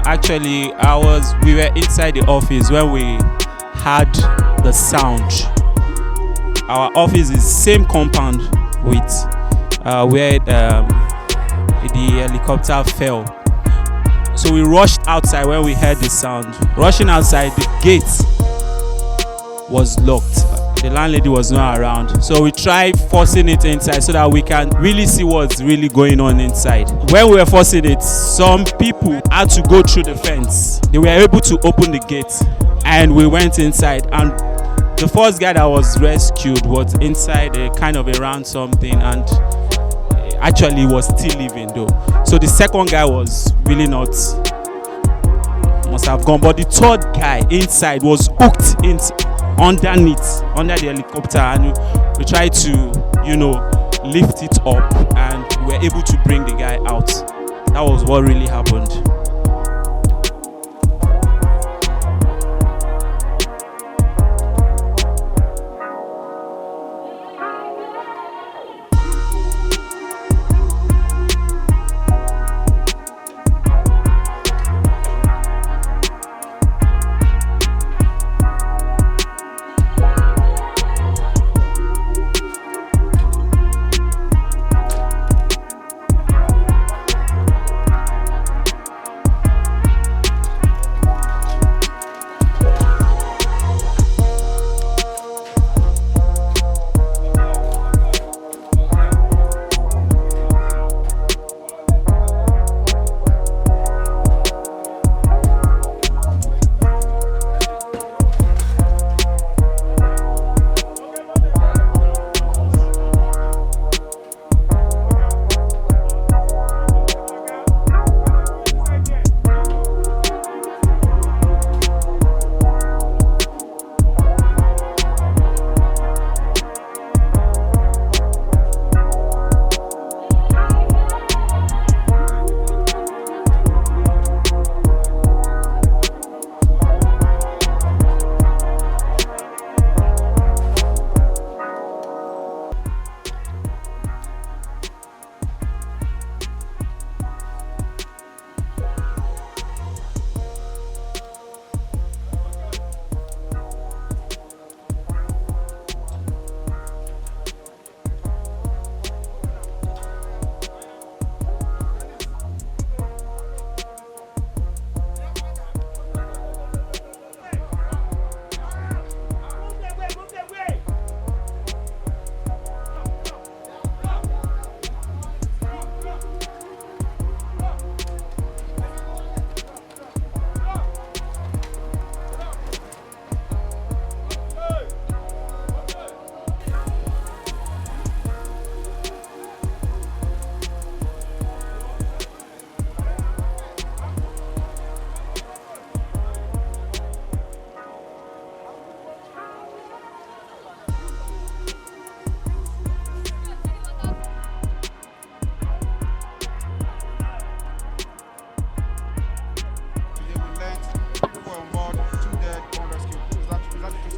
Actually, we were inside the office when we had the sound. Our office is same compound with where the helicopter fell. So we rushed outside when we heard the sound. Rushing outside, the gate was locked. The landlady was not around. So we tried forcing it inside so that we can really see what's really going on inside. When we were forcing it, some people had to go through the fence. They were able to open the gate and we went inside. And the first guy that was rescued was inside a kind of a round something and actually was still living though. So the second guy was really not, must have gone, but the third guy inside was hooked under the helicopter, and we tried to lift it up and we were able to bring the guy out. That was what really happened.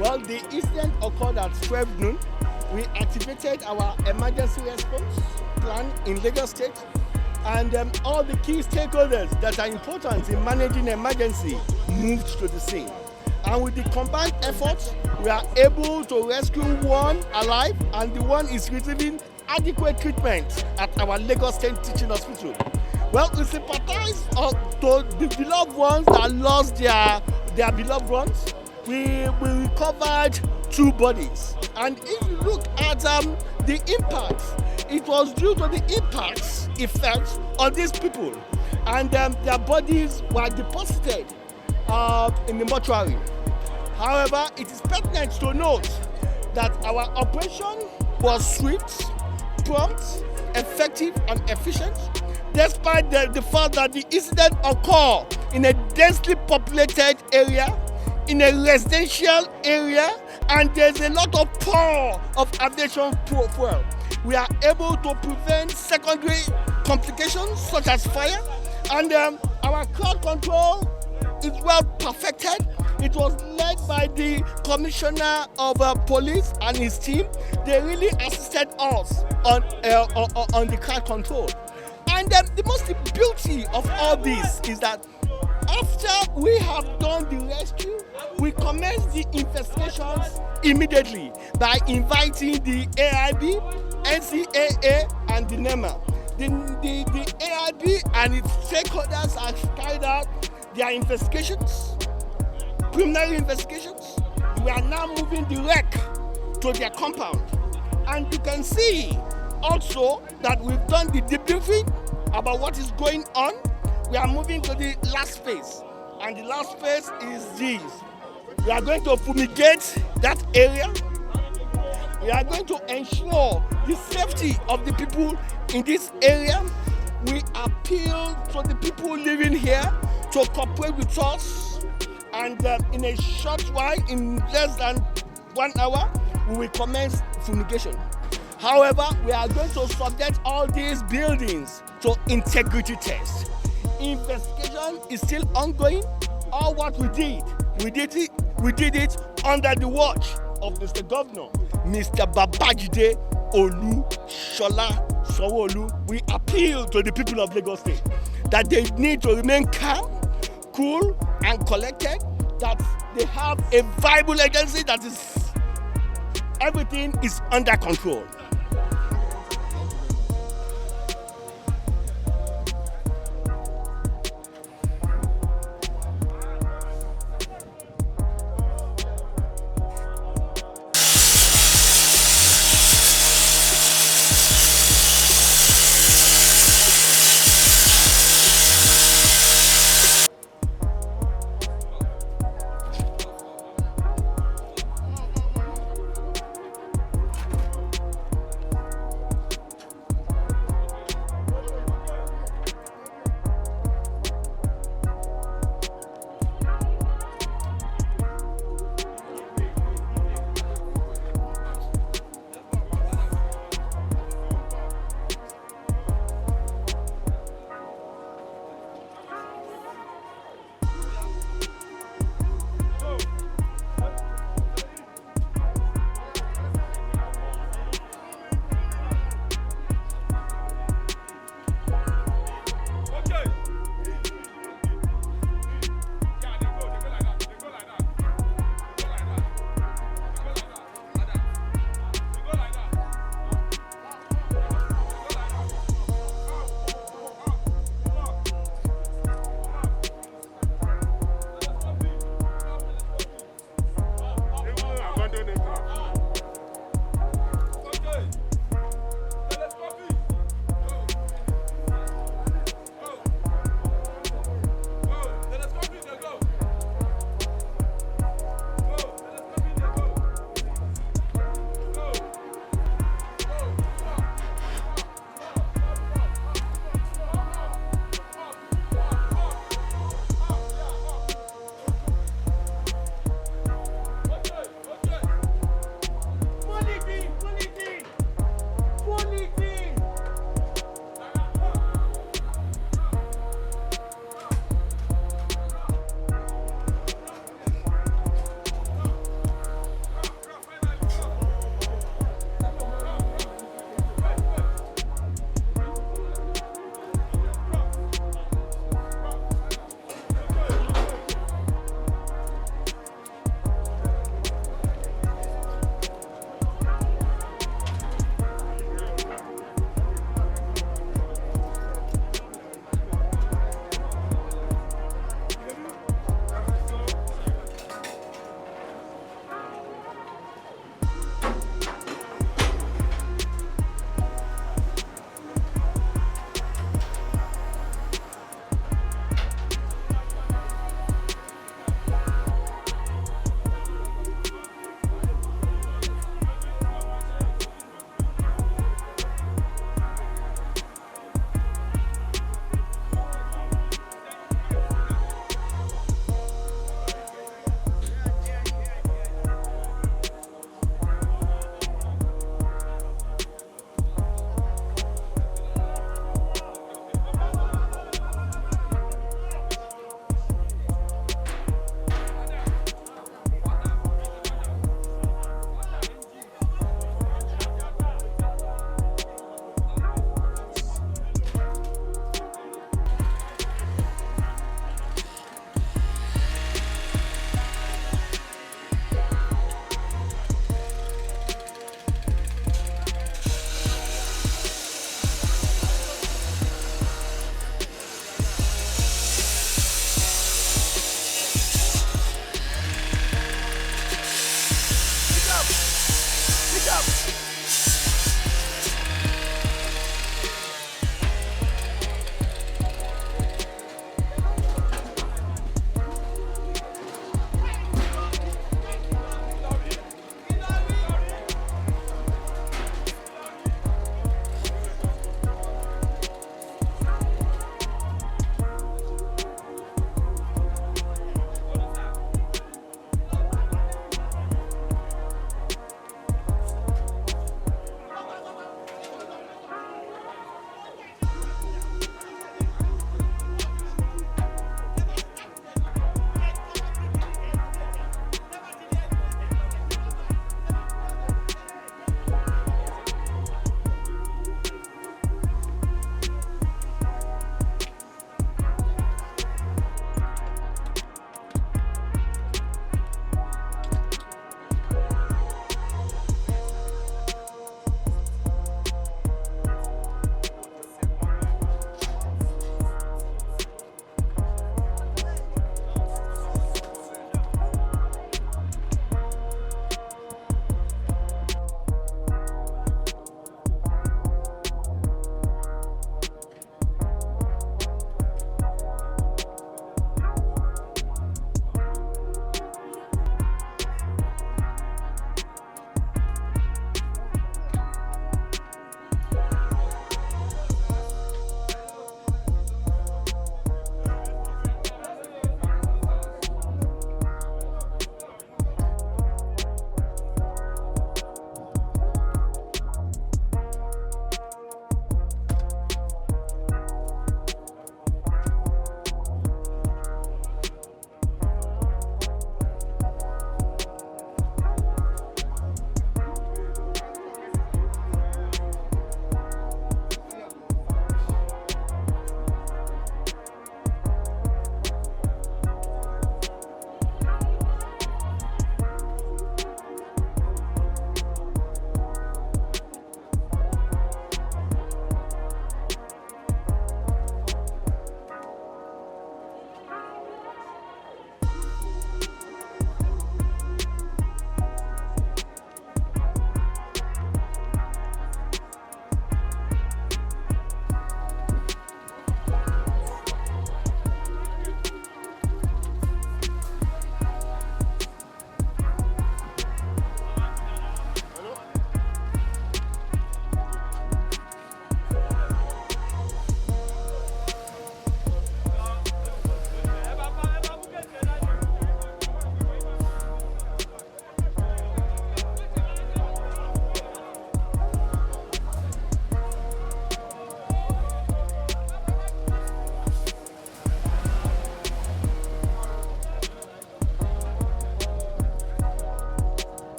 Well, the incident occurred at 12 noon. We activated our emergency response plan in Lagos State, and all the key stakeholders that are important in managing emergency moved to the scene. And with the combined efforts, we are able to rescue one alive, and the one is receiving adequate treatment at our Lagos State Teaching Hospital. Well, we sympathize to the beloved ones that lost their beloved ones. We recovered 2 bodies, and if you look at the impact, it was due to the impacts effects on these people, and their bodies were deposited in the mortuary. However, it is pertinent to note that our operation was swift, prompt, effective, and efficient, despite the fact that the incident occurred in a densely populated area, in a residential area, and there's a lot of pour of aviation fuel. We are able to prevent secondary complications such as fire, and our crowd control is well perfected. It was led by the Commissioner of Police and his team. They really assisted us on the crowd control. And the most beauty of all this is that After we have done the rescue, we commence the investigations immediately by inviting the AIB, NCAA, and the NEMA. The AIB and its stakeholders have carried out their investigations, preliminary investigations. We are now moving the wreck to their compound. And you can see also that we've done the debriefing about what is going on. We are moving to the last phase. And the last phase is this. We are going to fumigate that area. We are going to ensure the safety of the people in this area. We appeal to the people living here to cooperate with us. And in a short while, in less than 1 hour, we will commence fumigation. However, we are going to subject all these buildings to integrity tests. Investigation is still ongoing. All what we did it under the watch of Mr. Governor, Mr. Babajide Olu-Shola Sanwo-Olu. We appeal to the people of Lagos State that they need to remain calm, cool, and collected, that they have a viable agency that is, everything is under control.